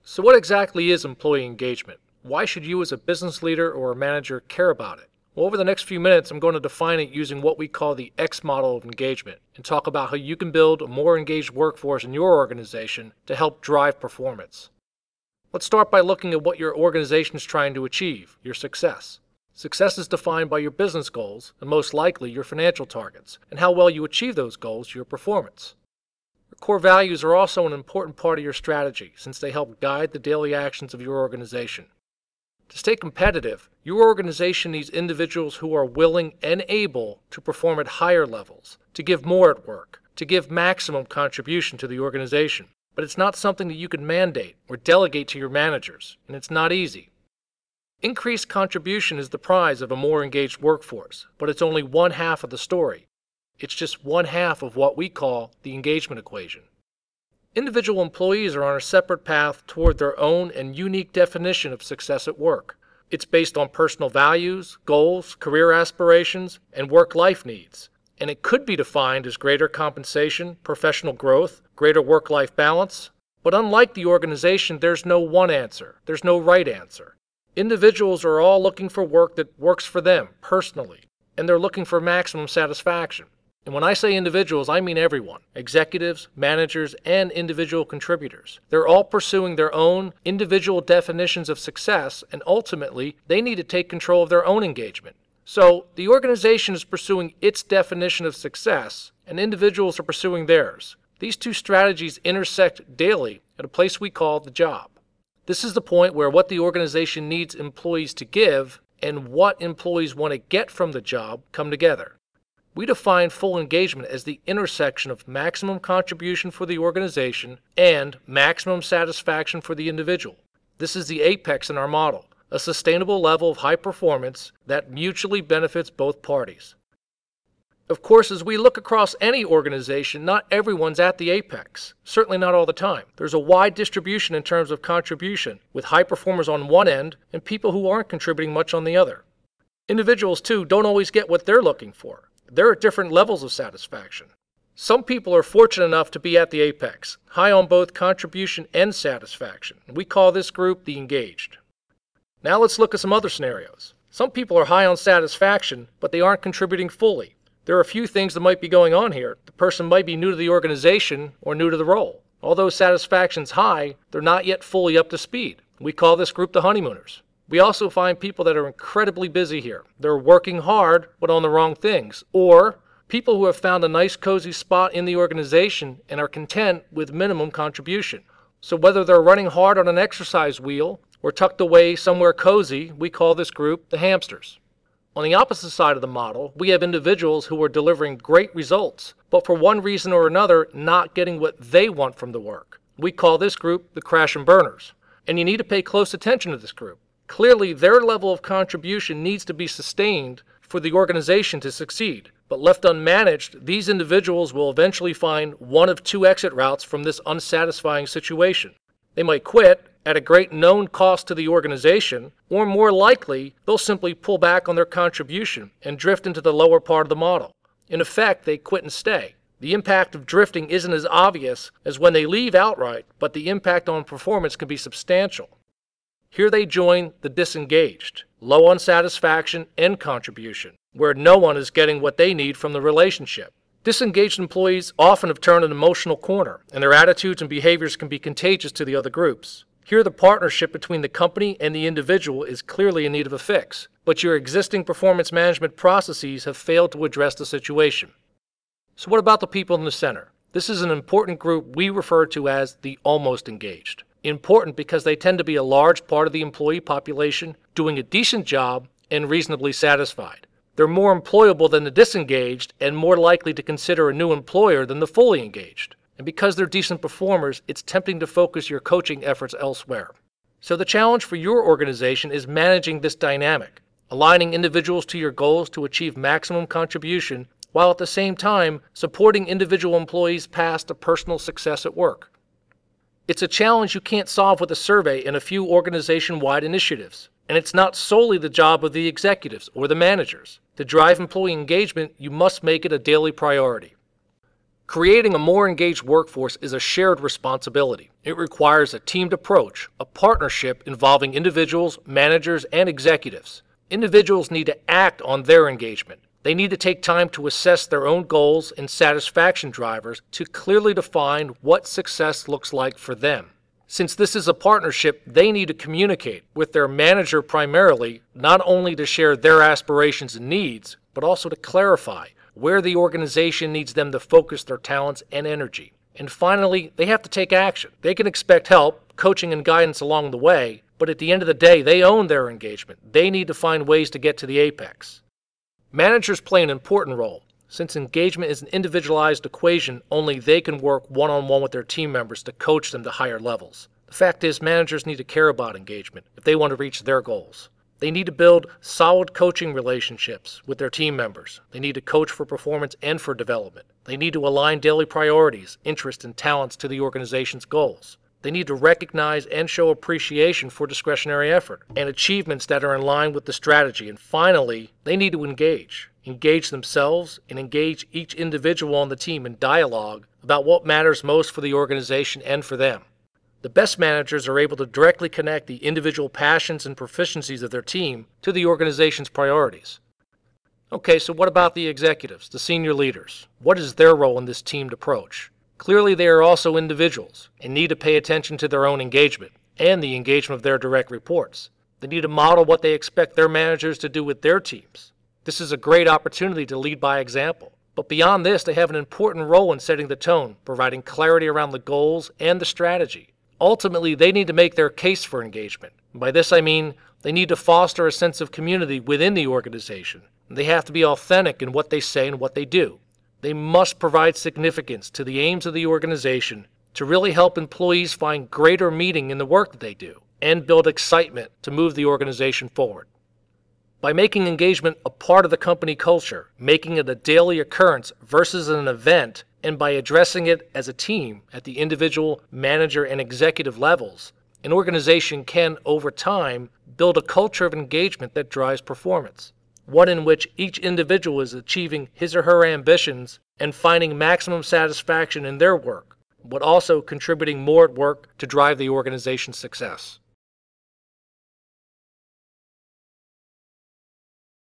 So what exactly is employee engagement? Why should you as a business leader or a manager care about it? Well, over the next few minutes, I'm going to define it using what we call the X model of engagement and talk about how you can build a more engaged workforce in your organization to help drive performance. Let's start by looking at what your organization is trying to achieve, your success. Success is defined by your business goals and most likely your financial targets, and how well you achieve those goals, your performance. Your core values are also an important part of your strategy since they help guide the daily actions of your organization. To stay competitive, your organization needs individuals who are willing and able to perform at higher levels, to give more at work, to give maximum contribution to the organization. But it's not something that you can mandate or delegate to your managers, and it's not easy. Increased contribution is the prize of a more engaged workforce, but it's only one half of the story. It's just one half of what we call the engagement equation. Individual employees are on a separate path toward their own and unique definition of success at work. It's based on personal values, goals, career aspirations, and work-life needs. And it could be defined as greater compensation, professional growth, greater work-life balance. But unlike the organization, there's no one answer. There's no right answer. Individuals are all looking for work that works for them personally, and they're looking for maximum satisfaction. And when I say individuals, I mean everyone, executives, managers, and individual contributors. They're all pursuing their own individual definitions of success, and ultimately, they need to take control of their own engagement. So, the organization is pursuing its definition of success, and individuals are pursuing theirs. These two strategies intersect daily at a place we call the job. This is the point where what the organization needs employees to give and what employees want to get from the job come together. We define full engagement as the intersection of maximum contribution for the organization and maximum satisfaction for the individual. This is the apex in our model, a sustainable level of high performance that mutually benefits both parties. Of course, as we look across any organization, not everyone's at the apex, certainly not all the time. There's a wide distribution in terms of contribution, with high performers on one end and people who aren't contributing much on the other. Individuals, too, don't always get what they're looking for. They're at different levels of satisfaction. Some people are fortunate enough to be at the apex, high on both contribution and satisfaction. We call this group the engaged. Now let's look at some other scenarios. Some people are high on satisfaction, but they aren't contributing fully. There are a few things that might be going on here. The person might be new to the organization or new to the role. Although satisfaction's high, they're not yet fully up to speed. We call this group the honeymooners. We also find people that are incredibly busy here. They're working hard, but on the wrong things. Or people who have found a nice cozy spot in the organization and are content with minimum contribution. So whether they're running hard on an exercise wheel or tucked away somewhere cozy, we call this group the hamsters. On the opposite side of the model, we have individuals who are delivering great results, but for one reason or another, not getting what they want from the work. We call this group the crash and burners. And you need to pay close attention to this group. Clearly, their level of contribution needs to be sustained for the organization to succeed. But left unmanaged, these individuals will eventually find one of two exit routes from this unsatisfying situation. They might quit at a great known cost to the organization, or more likely, they'll simply pull back on their contribution and drift into the lower part of the model. In effect, they quit and stay. The impact of drifting isn't as obvious as when they leave outright, but the impact on performance can be substantial. Here they join the disengaged, low on satisfaction and contribution, where no one is getting what they need from the relationship. Disengaged employees often have turned an emotional corner, and their attitudes and behaviors can be contagious to the other groups. Here the partnership between the company and the individual is clearly in need of a fix, but your existing performance management processes have failed to address the situation. So what about the people in the center? This is an important group we refer to as the almost engaged. Important because they tend to be a large part of the employee population doing a decent job and reasonably satisfied. They're more employable than the disengaged and more likely to consider a new employer than the fully engaged. And because they're decent performers, it's tempting to focus your coaching efforts elsewhere. So the challenge for your organization is managing this dynamic, aligning individuals to your goals to achieve maximum contribution, while at the same time supporting individual employees' path to personal success at work. It's a challenge you can't solve with a survey and a few organization-wide initiatives. And it's not solely the job of the executives or the managers. To drive employee engagement, you must make it a daily priority. Creating a more engaged workforce is a shared responsibility. It requires a teamed approach, a partnership involving individuals, managers, and executives. Individuals need to act on their engagement. They need to take time to assess their own goals and satisfaction drivers to clearly define what success looks like for them. Since this is a partnership, they need to communicate with their manager primarily, not only to share their aspirations and needs, but also to clarify where the organization needs them to focus their talents and energy. And finally, they have to take action. They can expect help, coaching, and guidance along the way, but at the end of the day, they own their engagement. They need to find ways to get to the apex. Managers play an important role. Since engagement is an individualized equation, only they can work one-on-one with their team members to coach them to higher levels. The fact is, managers need to care about engagement if they want to reach their goals. They need to build solid coaching relationships with their team members. They need to coach for performance and for development. They need to align daily priorities, interests, and talents to the organization's goals. They need to recognize and show appreciation for discretionary effort and achievements that are in line with the strategy. And finally, they need to engage themselves and engage each individual on the team in dialogue about what matters most for the organization and for them. The best managers are able to directly connect the individual passions and proficiencies of their team to the organization's priorities. Okay, so what about the executives, the senior leaders? What is their role in this teamed approach? Clearly, they are also individuals and need to pay attention to their own engagement and the engagement of their direct reports. They need to model what they expect their managers to do with their teams. This is a great opportunity to lead by example. But beyond this, they have an important role in setting the tone, providing clarity around the goals and the strategy. Ultimately, they need to make their case for engagement. By this I mean they need to foster a sense of community within the organization. They have to be authentic in what they say and what they do. They must provide significance to the aims of the organization to really help employees find greater meaning in the work that they do and build excitement to move the organization forward. By making engagement a part of the company culture, making it a daily occurrence versus an event, and by addressing it as a team at the individual, manager, and executive levels, an organization can, over time, build a culture of engagement that drives performance. One in which each individual is achieving his or her ambitions and finding maximum satisfaction in their work, but also contributing more at work to drive the organization's success.